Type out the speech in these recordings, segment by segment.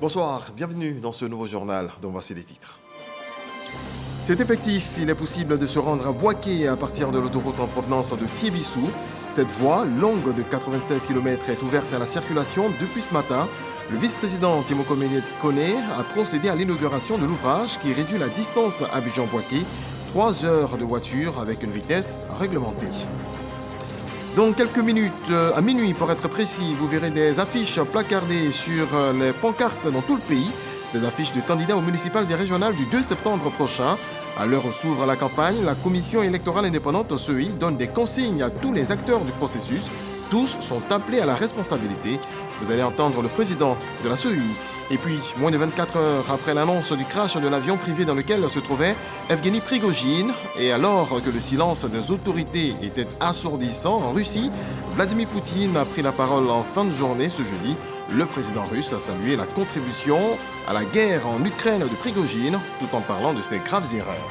Bonsoir, bienvenue dans ce nouveau journal dont voici les titres. C'est effectif, il est possible de se rendre à Bouaké à partir de l'autoroute en provenance de Tiébissou. Cette voie, longue de 96 km, est ouverte à la circulation depuis ce matin. Le vice-président Timoko Méliès Koné a procédé à l'inauguration de l'ouvrage qui réduit la distance Abidjan-Bouaké, 3 heures de voiture avec une vitesse réglementée. Dans quelques minutes, à minuit pour être précis, vous verrez des affiches placardées sur les pancartes dans tout le pays, des affiches de candidats aux municipales et régionales du 2 septembre prochain. À l'heure où s'ouvre la campagne, la Commission électorale indépendante CEI donne des consignes à tous les acteurs du processus. Tous sont appelés à la responsabilité. Vous allez entendre le président de la CEI. Et puis, moins de 24 heures après l'annonce du crash de l'avion privé dans lequel se trouvait Evgeny Prigojine, et alors que le silence des autorités était assourdissant en Russie, Vladimir Poutine a pris la parole en fin de journée ce jeudi. Le président russe a salué la contribution à la guerre en Ukraine de Prigojine, tout en parlant de ses graves erreurs.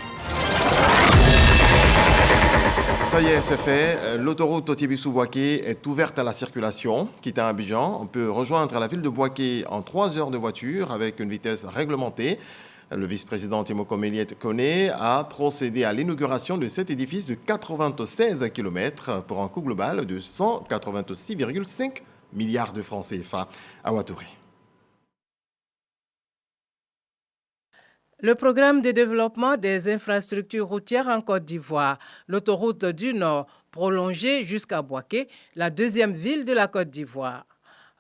Ça y est, c'est fait. L'autoroute Tiébissou-Bouaké est ouverte à la circulation. Quittant Abidjan, on peut rejoindre la ville de Bouaké en 3 heures de voiture avec une vitesse réglementée. Le vice-président Timoko Méliès Koné a procédé à l'inauguration de cet édifice de 96 km pour un coût global de 186,5 milliards de francs CFA. À Ouattouré. Le programme de développement des infrastructures routières en Côte d'Ivoire, l'autoroute du Nord, prolongée jusqu'à Bouaké, la deuxième ville de la Côte d'Ivoire.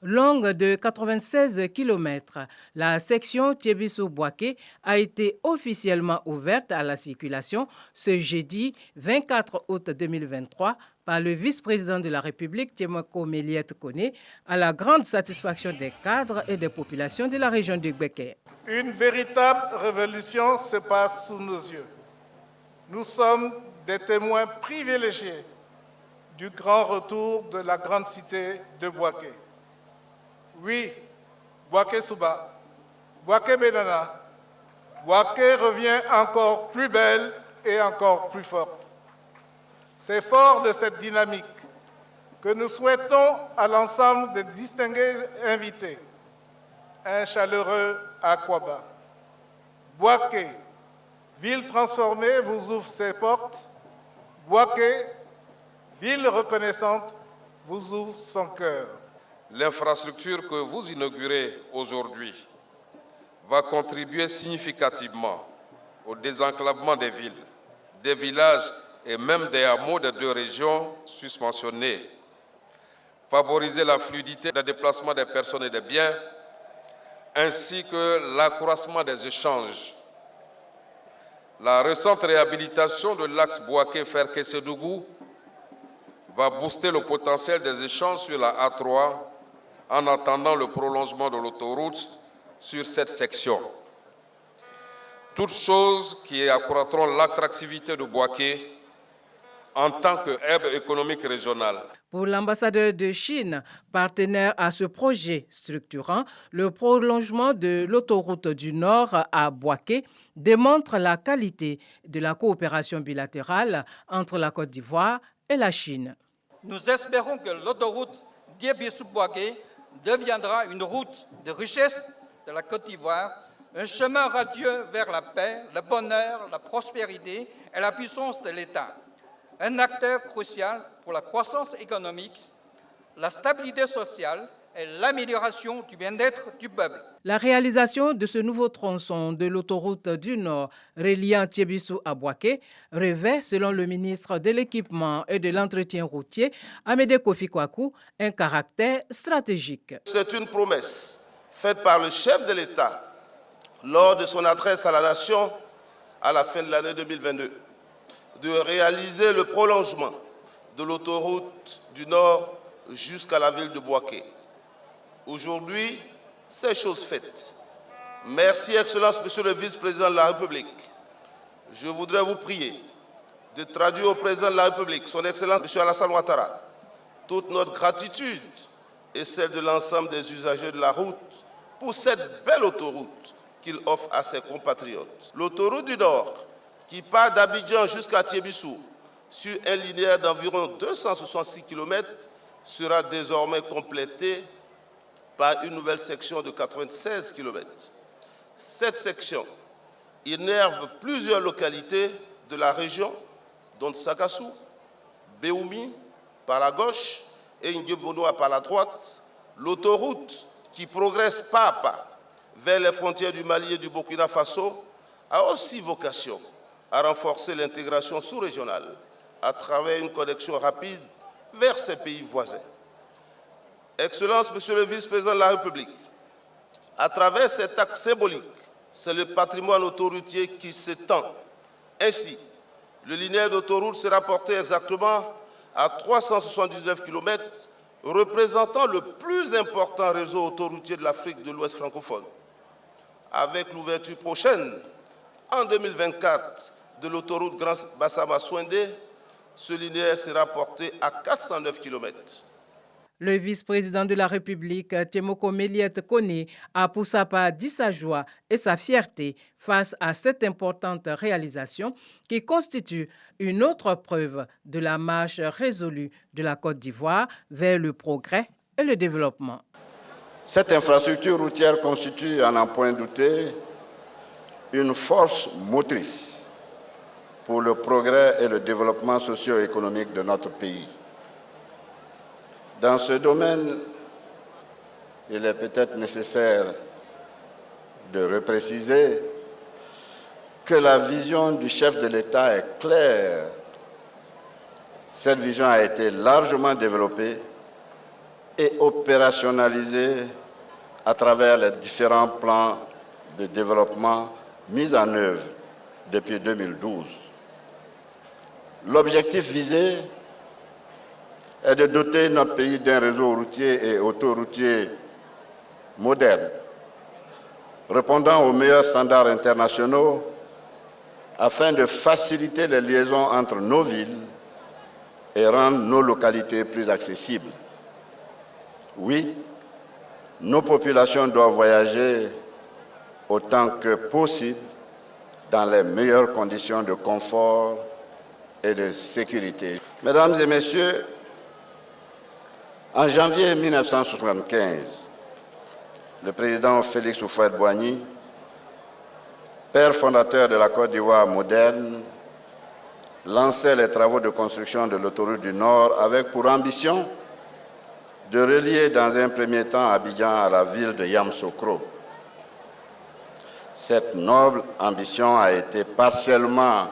Longue de 96 km, la section Tiébissou-Bouaké a été officiellement ouverte à la circulation ce jeudi 24 août 2023 par le vice-président de la République, Timoko Méliès Koné, à la grande satisfaction des cadres et des populations de la région du Béké. Une véritable révolution se passe sous nos yeux. Nous sommes des témoins privilégiés du grand retour de la grande cité de Bouaké. Oui, Bouaké-Souba, Bouaké-Benana, Bouaké revient encore plus belle et encore plus forte. C'est fort de cette dynamique que nous souhaitons à l'ensemble des distingués invités un chaleureux Aquaba. Bouaké, ville transformée, vous ouvre ses portes. Bouaké, ville reconnaissante, vous ouvre son cœur. L'infrastructure que vous inaugurez aujourd'hui va contribuer significativement au désenclavement des villes, des villages et même des hameaux des 2 régions susmentionnées, favoriser la fluidité des déplacements des personnes et des biens, ainsi que l'accroissement des échanges. La récente réhabilitation de l'axe Bouaké-Ferké-Sédougou va booster le potentiel des échanges sur la A3 en attendant le prolongement de l'autoroute sur cette section. Toutes choses qui accroîtront l'attractivité de Bouaké en tant que hub économique régional. Pour l'ambassadeur de Chine, partenaire à ce projet structurant, le prolongement de l'autoroute du Nord à Bouaké démontre la qualité de la coopération bilatérale entre la Côte d'Ivoire et la Chine. Nous espérons que l'autoroute Tiébissou-Bouaké deviendra une route de richesse de la Côte d'Ivoire, un chemin radieux vers la paix, le bonheur, la prospérité et la puissance de l'État. Un acteur crucial pour la croissance économique, la stabilité sociale et l'amélioration du bien-être du peuple. La réalisation de ce nouveau tronçon de l'autoroute du Nord reliant Tiébissou à Bouaké revêt, selon le ministre de l'Équipement et de l'Entretien routier, Amédée Kofi Kwaku, un caractère stratégique. C'est une promesse faite par le chef de l'État lors de son adresse à la nation à la fin de l'année 2022. De réaliser le prolongement de l'autoroute du Nord jusqu'à la ville de Bouaké. Aujourd'hui, c'est chose faite. Merci, Excellence, Monsieur le Vice-président de la République. Je voudrais vous prier de traduire au président de la République, Son Excellence, Monsieur Alassane Ouattara, toute notre gratitude et celle de l'ensemble des usagers de la route pour cette belle autoroute qu'il offre à ses compatriotes. L'autoroute du Nord, qui part d'Abidjan jusqu'à Tiébissou, sur un linéaire d'environ 266 km, sera désormais complétée par une nouvelle section de 96 km. Cette section innerve plusieurs localités de la région, dont Sagassou, Béoumi par la gauche et Nguebonoa par la droite. L'autoroute qui progresse pas à pas vers les frontières du Mali et du Burkina Faso a aussi vocation à renforcer l'intégration sous-régionale à travers une connexion rapide vers ses pays voisins. Excellence, Monsieur le Vice-président de la République, à travers cet acte symbolique, c'est le patrimoine autoroutier qui s'étend. Ainsi, le linéaire d'autoroute sera porté exactement à 379 km, représentant le plus important réseau autoroutier de l'Afrique de l'Ouest francophone. Avec l'ouverture prochaine, en 2024, de l'autoroute Grand Bassama-Souendé, ce linéaire sera porté à 409 km. Le vice-président de la République, Temoko Méliette Koné, a pour sa part dit sa joie et sa fierté face à cette importante réalisation qui constitue une autre preuve de la marche résolue de la Côte d'Ivoire vers le progrès et le développement. Cette infrastructure routière constitue, à n'en point douter, une force motrice pour le progrès et le développement socio-économique de notre pays. Dans ce domaine, il est peut-être nécessaire de repréciser que la vision du chef de l'État est claire. Cette vision a été largement développée et opérationnalisée à travers les différents plans de développement mis en œuvre depuis 2012. L'objectif visé est de doter notre pays d'un réseau routier et autoroutier moderne, répondant aux meilleurs standards internationaux afin de faciliter les liaisons entre nos villes et rendre nos localités plus accessibles. Oui, nos populations doivent voyager autant que possible dans les meilleures conditions de confort et de sécurité. Mesdames et messieurs, en janvier 1975, le président Félix Houphouët-Boigny, père fondateur de la Côte d'Ivoire moderne, lançait les travaux de construction de l'autoroute du Nord avec pour ambition de relier dans un premier temps Abidjan à la ville de Yamoussoukro. Cette noble ambition a été partiellement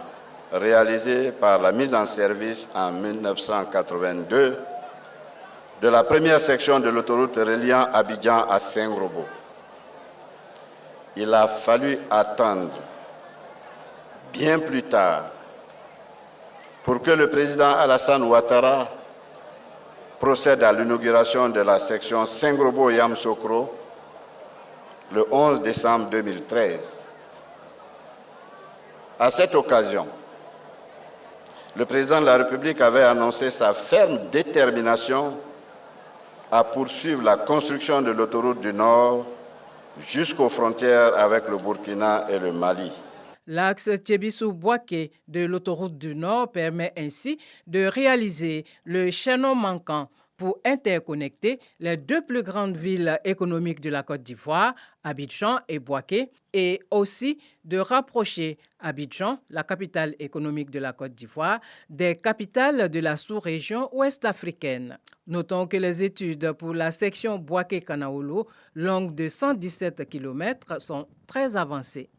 réalisée par la mise en service en 1982 de la première section de l'autoroute reliant Abidjan à Saint-Grobo. Il a fallu attendre bien plus tard pour que le président Alassane Ouattara procède à l'inauguration de la section Saint-Grobo-Yamoussoukro le 11 décembre 2013. À cette occasion, le président de la République avait annoncé sa ferme détermination à poursuivre la construction de l'autoroute du Nord jusqu'aux frontières avec le Burkina et le Mali. L'axe Thiébissou-Bouaké de l'autoroute du Nord permet ainsi de réaliser le chaînon manquant pour interconnecter les deux plus grandes villes économiques de la Côte d'Ivoire, Abidjan et Bouaké, et aussi de rapprocher Abidjan, la capitale économique de la Côte d'Ivoire, des capitales de la sous-région ouest-africaine. Notons que les études pour la section Bouaké-Kanaolo, longue de 117 km, sont très avancées.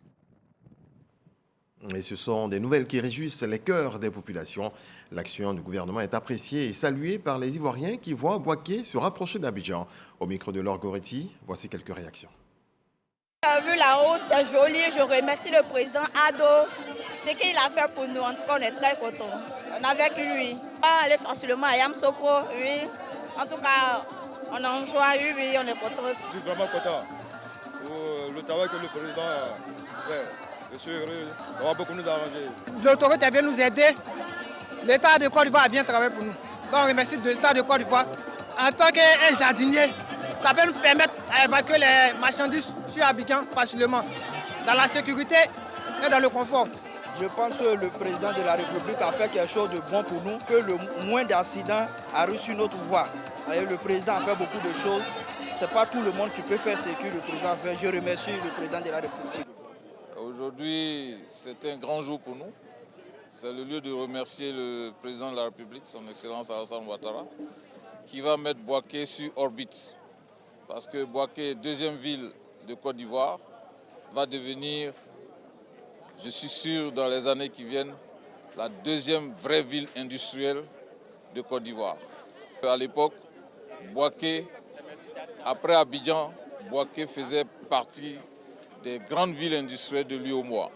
Et ce sont des nouvelles qui réjouissent les cœurs des populations. L'action du gouvernement est appréciée et saluée par les Ivoiriens qui voient Bouaké se rapprocher d'Abidjan. Au micro de Laure Goretti, voici quelques réactions. Vu la route, c'est joli. Je remercie le président Ado. Ce qu'il a fait pour nous, en tout cas, on est très contents. On est avec lui. On va aller facilement à Yamoussoukro, oui. En tout cas, on en joie, oui, on est contents. Je suis vraiment content pour le travail que le président fait. Je suis heureux, on va beaucoup nous arranger. L'autoroute vient nous aider. L'État de Côte d'Ivoire a bien travaillé pour nous. Donc on remercie l'État de Côte d'Ivoire. En tant qu'un jardinier, ça peut nous permettre d'évacuer les marchandises sur Abidjan facilement, dans la sécurité et dans le confort. Je pense que le président de la République a fait quelque chose de bon pour nous, que le moins d'accidents a reçu notre voie. Le président a fait beaucoup de choses. Ce n'est pas tout le monde qui peut faire ce que le président fait. Je remercie le président de la République. Aujourd'hui, c'est un grand jour pour nous. C'est le lieu de remercier le président de la République, son Excellence Alassane Ouattara, qui va mettre Bouaké sur orbite. Parce que Bouaké, deuxième ville de Côte d'Ivoire, va devenir, je suis sûr, dans les années qui viennent, la deuxième vraie ville industrielle de Côte d'Ivoire. À l'époque, Bouaké, après Abidjan, Bouaké faisait partie des grandes villes industrielles de l'UEMOA.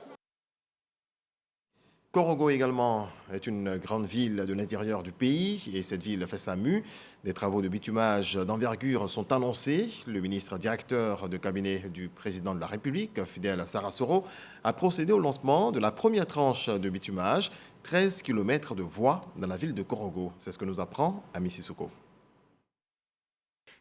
Korogo également est une grande ville de l'intérieur du pays et cette ville fait sa mue. Des travaux de bitumage d'envergure sont annoncés. Le ministre directeur de cabinet du président de la République, Fidel Sarasoro, a procédé au lancement de la première tranche de bitumage, 13 km de voies dans la ville de Korogo. C'est ce que nous apprend Ami Sissoko.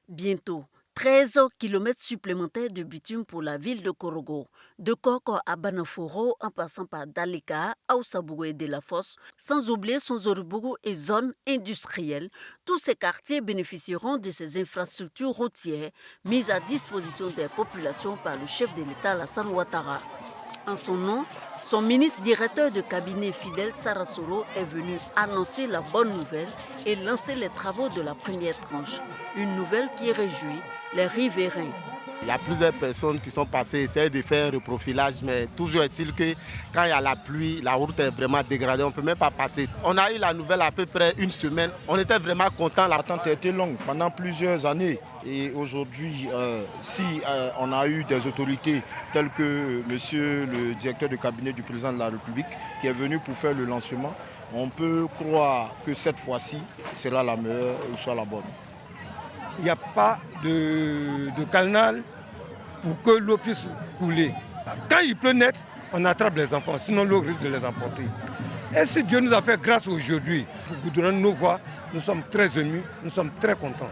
Bientôt, 13 km supplémentaires de bitume pour la ville de Korogo. De Koko à Banaforo, en passant par Dalika, Aoussabougou et Delafosse, sans oublier Sonzoribougou et zones industrielles. Tous ces quartiers bénéficieront de ces infrastructures routières mises à disposition des populations par le chef de l'État, Alassane Ouattara. En son nom, son ministre directeur de cabinet Fidel Sarasoro est venu annoncer la bonne nouvelle et lancer les travaux de la première tranche. Une nouvelle qui réjouit les riverains. Il y a plusieurs personnes qui sont passées, essayer de faire un reprofilage, mais toujours est-il que quand il y a la pluie, la route est vraiment dégradée, on ne peut même pas passer. On a eu la nouvelle à peu près une semaine, on était vraiment contents. L'attente a été longue pendant plusieurs années et aujourd'hui, si on a eu des autorités telles que monsieur le directeur de cabinet du président de la République qui est venu pour faire le lancement, on peut croire que cette fois-ci sera la meilleure ou soit la bonne. Il n'y a pas de canal pour que l'eau puisse couler. Quand il pleut net, on attrape les enfants, sinon l'eau risque de les emporter. Et si Dieu nous a fait grâce aujourd'hui pour goudronner nos voies, nous sommes très émus, nous sommes très contents.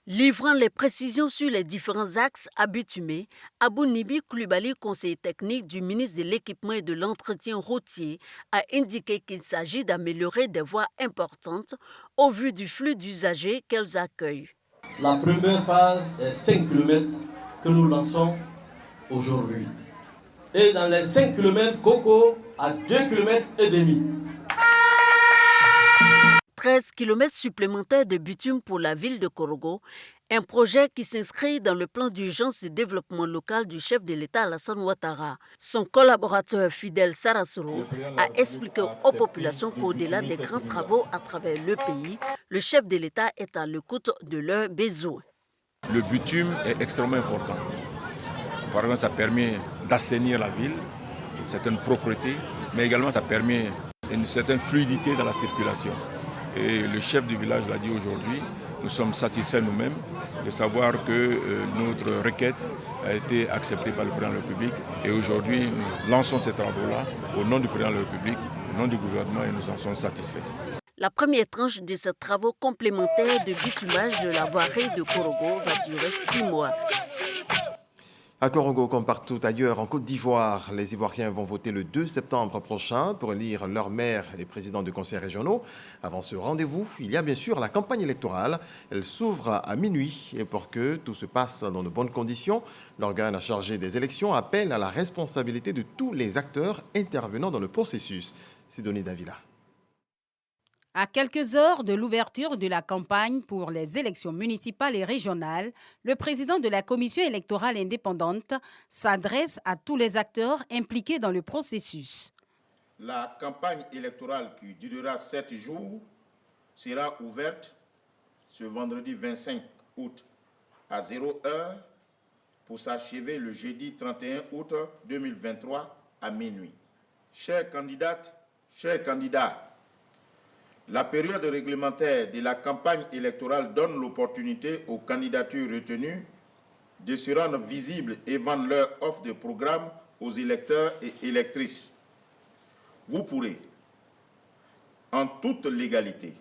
Livrant les précisions sur les différents axes abitumés, Abou Nibi Koulibaly, conseiller technique du ministre de l'Équipement et de l'Entretien routier, a indiqué qu'il s'agit d'améliorer des voies importantes au vu du flux d'usagers qu'elles accueillent. La première phase est 5 km que nous lançons aujourd'hui. Et dans les 5 km, Koko à 2 km et demi. 13 km supplémentaires de bitume pour la ville de Korogo, un projet qui s'inscrit dans le plan d'urgence de développement local du chef de l'État Alassane Ouattara. Son collaborateur Fidel Sarasoro a expliqué aux populations qu'au-delà des grands travaux à travers le pays, le chef de l'État est à l'écoute de leurs besoins. Le bitume est extrêmement important. Par exemple, ça permet d'assainir la ville, une certaine propreté, mais également ça permet une certaine fluidité dans la circulation. Et le chef du village l'a dit aujourd'hui, nous sommes satisfaits nous-mêmes de savoir que notre requête a été acceptée par le président de la République. Et aujourd'hui, nous lançons ces travaux-là au nom du président de la République, au nom du gouvernement, et nous en sommes satisfaits. La première tranche de ces travaux complémentaires de bitumage de la voirie de Korogo va durer 6 mois. À Korogo, comme partout ailleurs en Côte d'Ivoire, les Ivoiriens vont voter le 2 septembre prochain pour élire leur maire et président de conseils régionaux. Avant ce rendez-vous, il y a bien sûr la campagne électorale. Elle s'ouvre à minuit et pour que tout se passe dans de bonnes conditions, l'organe chargé des élections appelle à la responsabilité de tous les acteurs intervenant dans le processus. Sidonie Davila. À quelques heures de l'ouverture de la campagne pour les élections municipales et régionales, le président de la commission électorale indépendante s'adresse à tous les acteurs impliqués dans le processus. La campagne électorale qui durera 7 jours sera ouverte ce vendredi 25 août à 0 heure pour s'achever le jeudi 31 août 2023 à minuit. Chères candidates, chers candidats, la période réglementaire de la campagne électorale donne l'opportunité aux candidatures retenues de se rendre visibles et vendre leur offre de programme aux électeurs et électrices. Vous pourrez, en toute légalité,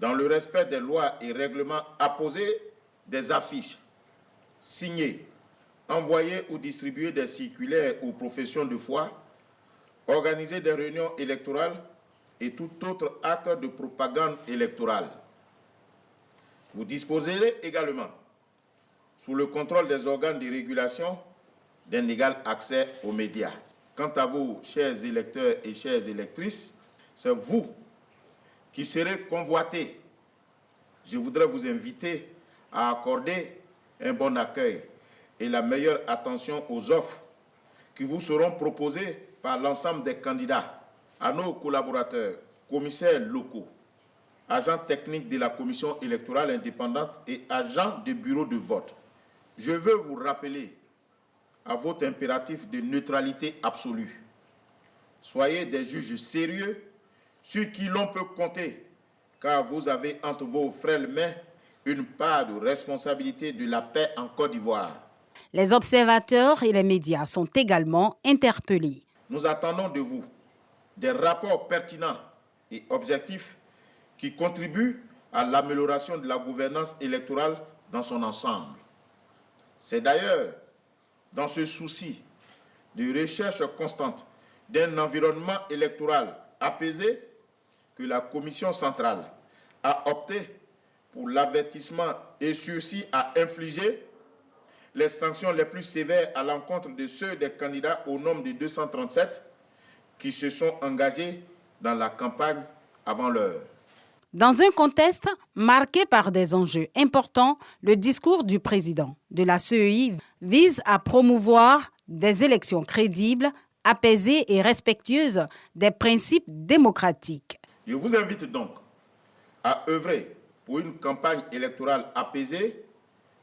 dans le respect des lois et règlements, apposer des affiches, signer, envoyer ou distribuer des circulaires aux professions de foi, organiser des réunions électorales et tout autre acte de propagande électorale. Vous disposerez également, sous le contrôle des organes de régulation, d'un égal accès aux médias. Quant à vous, chers électeurs et chères électrices, c'est vous qui serez convoités. Je voudrais vous inviter à accorder un bon accueil et la meilleure attention aux offres qui vous seront proposées par l'ensemble des candidats. À nos collaborateurs, commissaires locaux, agents techniques de la Commission électorale indépendante et agents de bureau de vote, je veux vous rappeler à votre impératif de neutralité absolue. Soyez des juges sérieux sur qui l'on peut compter, car vous avez entre vos frêles mains une part de responsabilité de la paix en Côte d'Ivoire. Les observateurs et les médias sont également interpellés. Nous attendons de vous des rapports pertinents et objectifs qui contribuent à l'amélioration de la gouvernance électorale dans son ensemble. C'est d'ailleurs dans ce souci de recherche constante d'un environnement électoral apaisé que la Commission centrale a opté pour l'avertissement et sursis à infliger les sanctions les plus sévères à l'encontre de ceux des candidats au nombre de 237 qui se sont engagés dans la campagne avant l'heure. Dans un contexte marqué par des enjeux importants, le discours du président de la CEI vise à promouvoir des élections crédibles, apaisées et respectueuses des principes démocratiques. Je vous invite donc à œuvrer pour une campagne électorale apaisée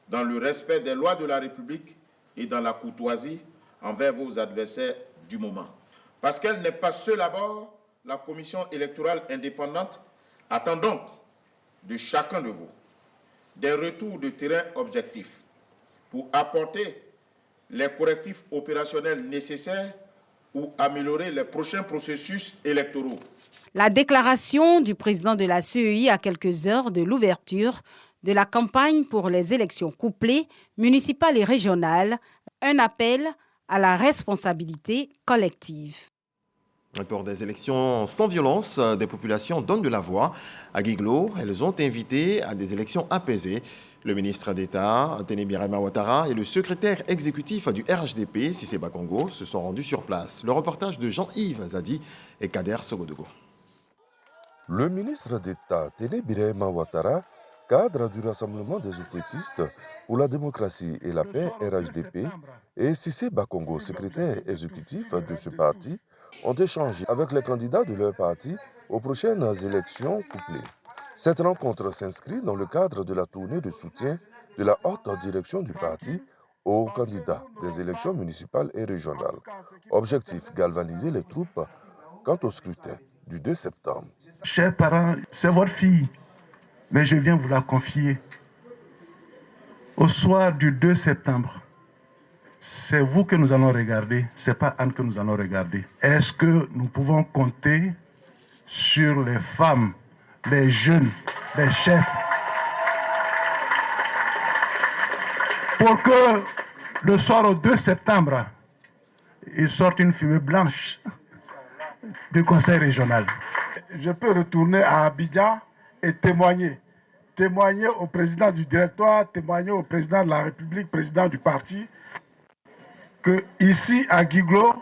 dans le respect des lois de la République et dans la courtoisie envers vos adversaires du moment. Parce qu'elle n'est pas seule à bord, la Commission électorale indépendante attend donc de chacun de vous des retours de terrain objectifs pour apporter les correctifs opérationnels nécessaires ou améliorer les prochains processus électoraux. La déclaration du président de la CEI à quelques heures de l'ouverture de la campagne pour les élections couplées, municipales et régionales, un appel à la responsabilité collective. Pour des élections sans violence, des populations donnent de la voix. À Guiglo, elles ont invité à des élections apaisées. Le ministre d'État, Tene Birahima Ouattara, et le secrétaire exécutif du RHDP, Cissé Bakongo, se sont rendus sur place. Le reportage de Jean-Yves Zadi et Kader Sogodogo. Le ministre d'État, Tene Birahima Ouattara, cadre du Rassemblement des oufouettistes pour la démocratie et la paix RHDP, et Cissé Bakongo, secrétaire exécutif de ce parti, ont échangé avec les candidats de leur parti aux prochaines élections couplées. Cette rencontre s'inscrit dans le cadre de la tournée de soutien de la haute direction du parti aux candidats des élections municipales et régionales. Objectif, galvaniser les troupes quant au scrutin du 2 septembre. Chers parents, c'est votre fille, mais je viens vous la confier. Au soir du 2 septembre, c'est vous que nous allons regarder, ce n'est pas Anne que nous allons regarder. Est-ce que nous pouvons compter sur les femmes, les jeunes, les chefs, pour que le soir au 2 septembre, il sorte une fumée blanche du conseil régional? Je peux retourner à Abidjan et témoigner au président du directoire, témoigner au président de la République, président du parti, que ici à Guiglo,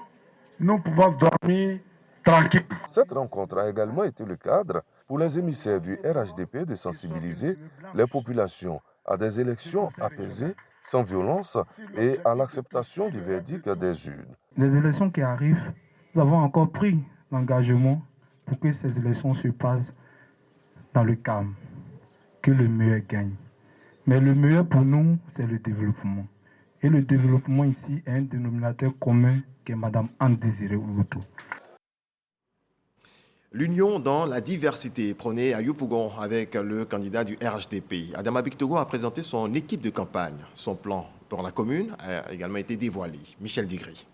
nous pouvons dormir tranquille. Cette rencontre a également été le cadre pour les émissaires du RHDP de sensibiliser les populations à des élections apaisées, sans violence et à l'acceptation du verdict des urnes. Les élections qui arrivent, nous avons encore pris l'engagement pour que ces élections se passent dans le calme, que le meilleur gagne. Mais le meilleur pour nous, c'est le développement. Et le développement ici est un dénominateur commun qui est Mme Anne Désiré Ouloutou. L'union dans la diversité prônée à Yopougon avec le candidat du RHDP. Adama Bictogo a présenté son équipe de campagne. Son plan pour la commune a également été dévoilé. Michel Digri.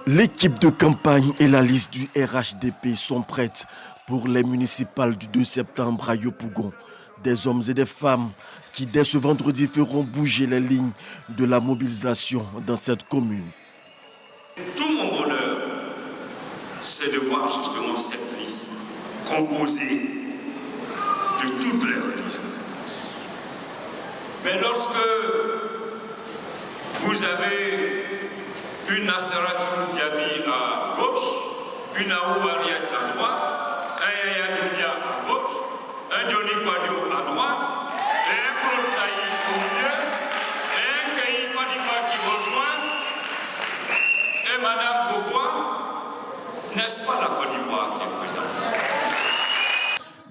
L'équipe de campagne et la liste du RHDP sont prêtes pour les municipales du 2 septembre à Yopougon. Des hommes et des femmes qui, dès ce vendredi, feront bouger les lignes de la mobilisation dans cette commune. Tout mon bonheur, c'est de voir justement cette liste composée de toutes les religions. Mais lorsque vous avez une Nassaratou Diaby à gauche, une Aou Ariette à droite, un Yaya Doumbia à gauche, un Johnny Kwadjo à droite, et un Claude Saïd au milieu, et un Kayi Kwadiba qui rejoint, et Madame Bogwa, n'est-ce pas la Côte d'Ivoire qui est présente?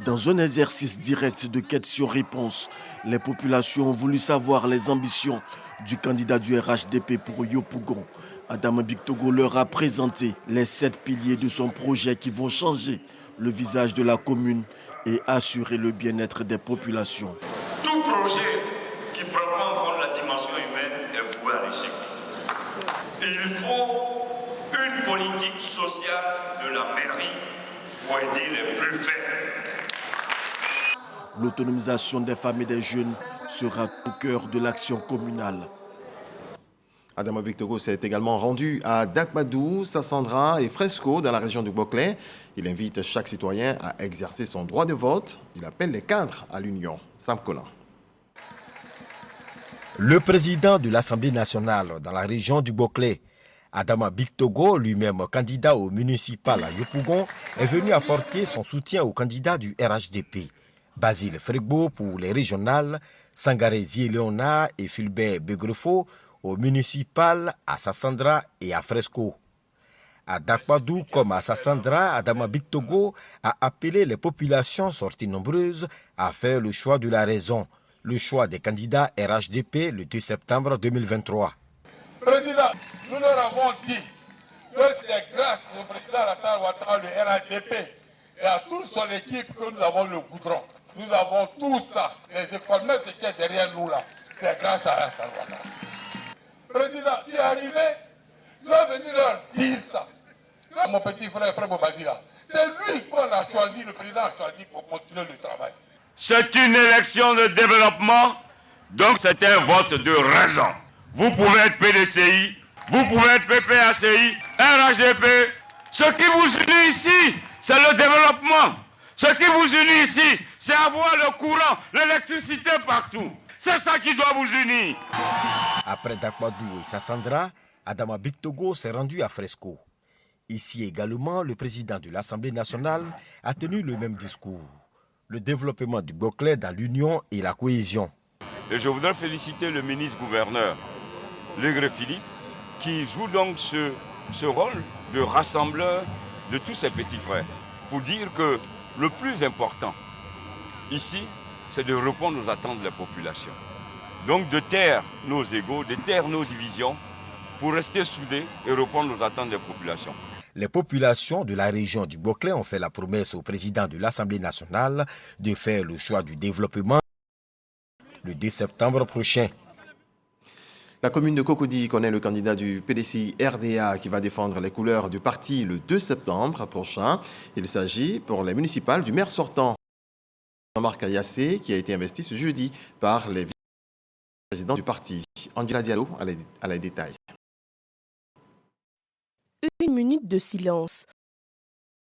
Dans un exercice direct de questions-réponses, les populations ont voulu savoir les ambitions du candidat du RHDP pour Yopougon. Adama Bictogo leur a présenté les 7 piliers de son projet qui vont changer le visage de la commune et assurer le bien-être des populations. Tout projet qui prend pas en compte la dimension humaine est voué à l'échec. Il faut une politique sociale de la mairie pour aider les plus faibles. L'autonomisation des femmes et des jeunes sera au cœur de l'action communale. Adama Bictogo s'est également rendu à Dakbadou, Sassandra et Fresco dans la région du Boclé. Il invite chaque citoyen à exercer son droit de vote. Il appelle les cadres à l'union. Sam Konan. Le président de l'Assemblée nationale dans la région du Boclé, Adama Bictogo, lui-même candidat au municipal à Yopougon, est venu apporter son soutien au candidat du RHDP. Basile Fregbo pour les régionales, Sangaré Zieleona et Fulbert Begrefo au municipal, à Sassandra et à Fresco. À Dakbadou comme à Sassandra, Adama Bictogo a appelé les populations sorties nombreuses à faire le choix de la raison, le choix des candidats RHDP le 2 septembre 2023. Président, nous leur avons dit que c'est grâce au président Alassane Ouattara, le RHDP, et à toute son équipe que nous avons le goudron. Nous avons tout ça, les écoles, même ce qui est derrière nous là, c'est grâce à Alassane Ouattara. Président, qui est arrivé, je vais venir leur dire ça. C'est mon petit frère, frère Bobazila. C'est lui qu'on a choisi, le président a choisi pour continuer le travail. C'est une élection de développement, donc c'est un vote de raison. Vous pouvez être PDCI, vous pouvez être PPACI, RHDP. Ce qui vous unit ici, c'est le développement. Ce qui vous unit ici, c'est avoir le courant, l'électricité partout. C'est ça qui doit vous unir. Après Dakbadou et Sassandra, Adama Bictogo s'est rendu à Fresco. Ici également, le président de l'Assemblée nationale a tenu le même discours. Le développement du Boclé dans l'union et la cohésion. Et je voudrais féliciter le ministre-gouverneur, Legré Philippe, qui joue donc ce rôle de rassembleur de tous ses petits frères. Pour dire que le plus important ici, c'est de répondre aux attentes de la population. Donc de taire nos égos, de taire nos divisions, pour rester soudés et répondre aux attentes des populations. Les populations de la région du Boclé ont fait la promesse au président de l'Assemblée nationale de faire le choix du développement le 2 septembre prochain. La commune de Cocody connaît le candidat du PDCI RDA qui va défendre les couleurs du parti le 2 septembre prochain. Il s'agit pour les municipales du maire sortant, Jean-Marc Ayassé, qui a été investi ce jeudi par les vice-présidents du parti. Angela Diallo a les détails. Une minute de silence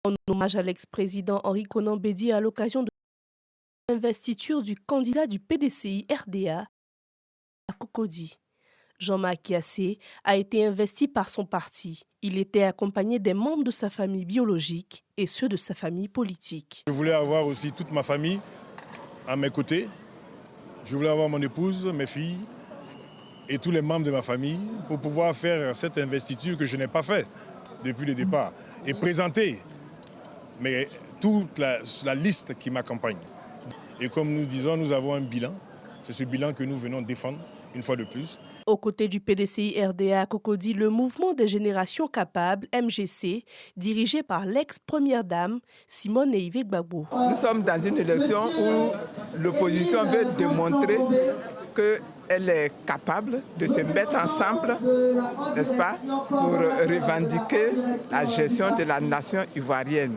en hommage à l'ex-président Henri Konan Bédié à l'occasion de l'investiture du candidat du PDCI RDA à Cocody. Jean-Marc Ayassé a été investi par son parti. Il était accompagné des membres de sa famille biologique et ceux de sa famille politique. Je voulais avoir aussi toute ma famille à mes côtés. Je voulais avoir mon épouse, mes filles et tous les membres de ma famille pour pouvoir faire cette investiture que je n'ai pas faite depuis le départ et présenter toute la liste qui m'accompagne. Et comme nous disons, nous avons un bilan. C'est ce bilan que nous venons défendre une fois de plus. Aux côtés du PDCI RDA à Cocody, le mouvement des générations capables, MGC, dirigé par l'ex-première dame Simone Neive Gbagbo. Nous sommes dans une élection où l'opposition veut démontrer qu'elle est capable de se mettre ensemble, n'est-ce pas, pour revendiquer la gestion de la nation ivoirienne,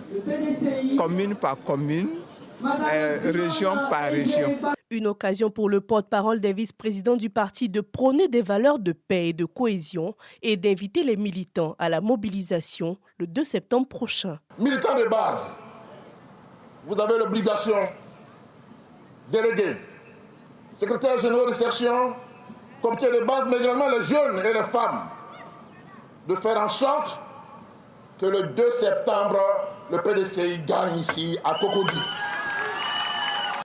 commune par commune, région par région. Une occasion pour le porte-parole des vice-présidents du parti de prôner des valeurs de paix et de cohésion et d'inviter les militants à la mobilisation le 2 septembre prochain. Militants de base, vous avez l'obligation d'éléguer secrétaires généraux de section, comité de base, mais également les jeunes et les femmes, de faire en sorte que le 2 septembre, le PDCI gagne ici à Cocody.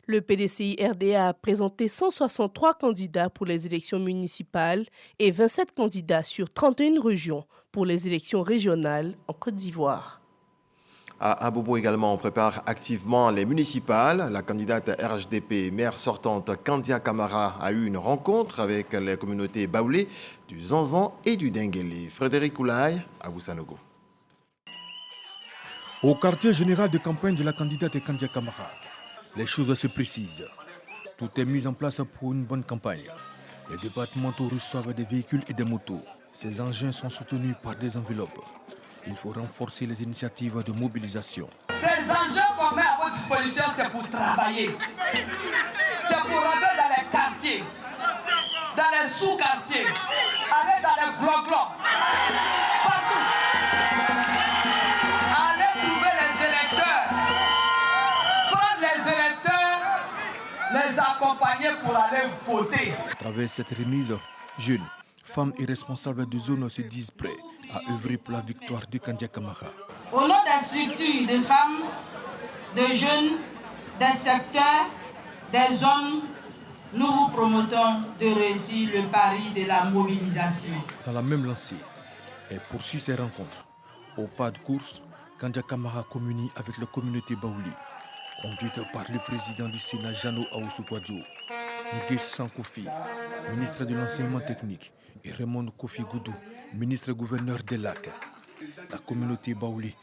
Le PDCI RDA a présenté 163 candidats pour les élections municipales et 27 candidats sur 31 régions pour les élections régionales en Côte d'Ivoire. À Abobo également, on prépare activement les municipales. La candidate RHDP, maire sortante Kandia Camara, a eu une rencontre avec les communautés baoulées du Zanzan et du Denguélé. Frédéric Oulaye, à Boussanogo. Au quartier général de campagne de la candidate Kandia Camara, les choses se précisent. Tout est mis en place pour une bonne campagne. Les départementaux reçoivent des véhicules et des motos. Ces engins sont soutenus par des enveloppes. Il faut renforcer les initiatives de mobilisation. Ces engins qu'on met à votre disposition, c'est pour travailler. C'est pour rentrer dans les quartiers, dans les sous-quartiers, aller dans les blocs-blocs, partout. Aller trouver les électeurs, prendre les électeurs, les accompagner pour aller voter. À travers cette remise, jeunes, femmes et responsables de zone se disent prêts à œuvrer pour la victoire de Kandia Camara. Au nom des structures de femmes, de jeunes, des secteurs, des zones, nous vous promotons de réussir le pari de la mobilisation. Dans la même lancée, elle poursuit ses rencontres. Au pas de course, Kandia Camara communie avec la communauté baouli, conduite par le président du Sénat Jano Aoussoukwadjo, Ngues Sankofi, ministre de l'enseignement technique, et Raymond Kofi Goudou, ministre-gouverneur des Lacs. La communauté baoulée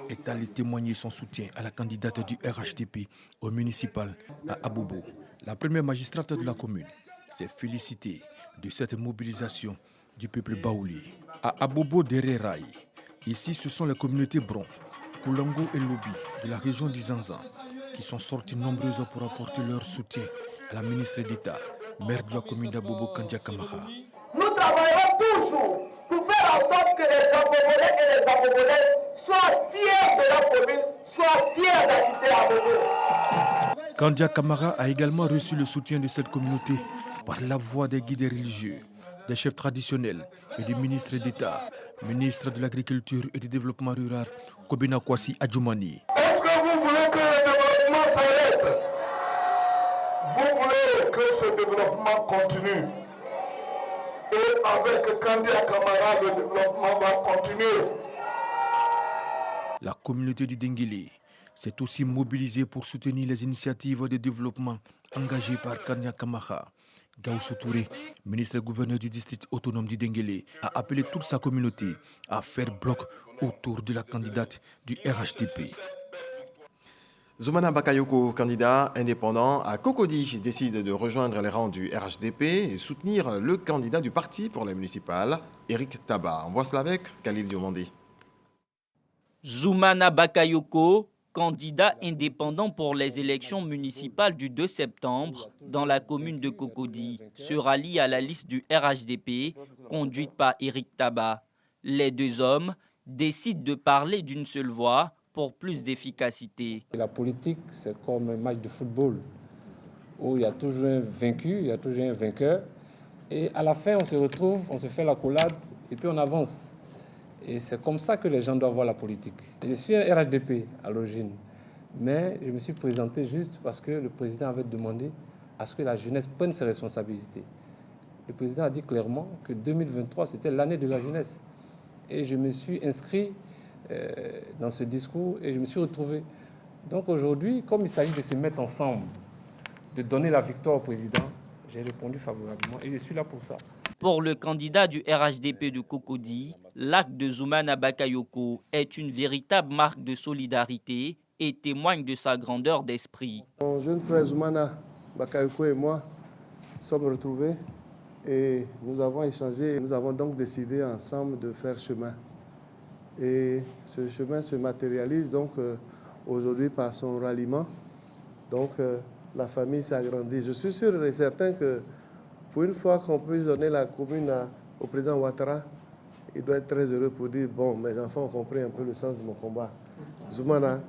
est allée témoigner son soutien à la candidate du RHDP au municipal à Abobo. La première magistrate de la commune s'est félicitée de cette mobilisation du peuple baoulé. À Abobo Dereraï, ici ce sont les communautés Bron, Koulango et Lobi de la région du Zanzan qui sont sorties nombreuses pour apporter leur soutien à la ministre d'État, maire de la commune d'Abobo Kandia Camara. Nous travaillerons toujours pour faire en sorte que les Abobonais et les Abobonaises soient fiers de leur commune, soient fiers d'habiter à Bobo. Kandia Camara a également reçu le soutien de cette communauté par la voix des guides religieux, des chefs traditionnels et du ministre d'État, ministre de l'Agriculture et du Développement rural, Kobina Kwasi Adjoumani. Est-ce que vous voulez que le développement s'arrête? Vous voulez que ce développement continue? Et avec Kandia Camara, le développement va continuer. La communauté du Denguélé s'est aussi mobilisée pour soutenir les initiatives de développement engagées par Kandia Camara. Gaussou Touré, ministre-gouverneur du district autonome du Denguélé, a appelé toute sa communauté à faire bloc autour de la candidate du RHDP. Zoumana Bakayoko, candidat indépendant à Cocody, décide de rejoindre les rangs du RHDP et soutenir le candidat du parti pour les municipales, Eric Taba. On voit cela avec Khalil Diomandé. Zoumana Bakayoko, candidat indépendant pour les élections municipales du 2 septembre dans la commune de Cocody, se rallie à la liste du RHDP conduite par Eric Taba. Les deux hommes décident de parler d'une seule voix pour plus d'efficacité. La politique, c'est comme un match de football où il y a toujours un vaincu, il y a toujours un vainqueur. Et à la fin, on se retrouve, on se fait la collade et puis on avance. Et c'est comme ça que les gens doivent voir la politique. Je suis un RHDP à l'origine, mais je me suis présenté juste parce que le président avait demandé à ce que la jeunesse prenne ses responsabilités. Le président a dit clairement que 2023, c'était l'année de la jeunesse. Et je me suis inscrit dans ce discours et je me suis retrouvé. Donc aujourd'hui, comme il s'agit de se mettre ensemble, de donner la victoire au président, j'ai répondu favorablement et je suis là pour ça. Pour le candidat du RHDP de Cocody, l'acte de Zoumana Bakayoko est une véritable marque de solidarité et témoigne de sa grandeur d'esprit. Mon jeune frère Zoumana Bakayoko et moi sommes retrouvés et nous avons échangé. Nous avons donc décidé ensemble de faire chemin. Et ce chemin se matérialise donc aujourd'hui par son ralliement. Donc la famille s'agrandit. Je suis sûr et certain que pour une fois qu'on puisse donner la commune au président Ouattara, il doit être très heureux pour dire, bon, mes enfants ont compris un peu le sens de mon combat. Zoumana,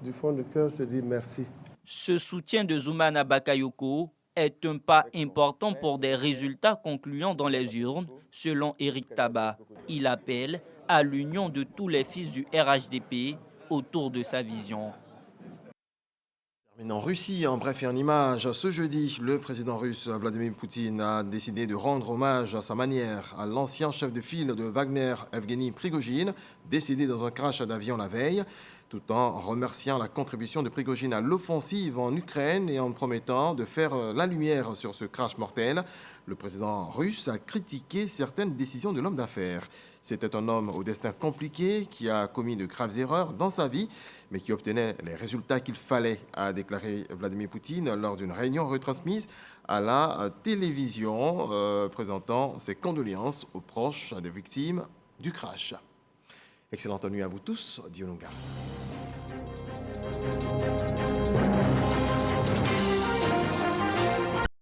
du fond du cœur, je te dis merci. Ce soutien de Zoumana Bakayoko est un pas important pour des résultats concluants dans les urnes, selon Éric Tabat. Il appelle à l'union de tous les fils du RHDP autour de sa vision. En Russie, en bref et en images, ce jeudi, le président russe Vladimir Poutine a décidé de rendre hommage à sa manière à l'ancien chef de file de Wagner, Evgeny Prigojine, décédé dans un crash d'avion la veille, tout en remerciant la contribution de Prigojine à l'offensive en Ukraine et en promettant de faire la lumière sur ce crash mortel. Le président russe a critiqué certaines décisions de l'homme d'affaires. C'était un homme au destin compliqué qui a commis de graves erreurs dans sa vie, mais qui obtenait les résultats qu'il fallait, a déclaré Vladimir Poutine lors d'une réunion retransmise à la télévision, présentant ses condoléances aux proches des victimes du crash. Excellente nuit à vous tous. Dieu nous garde.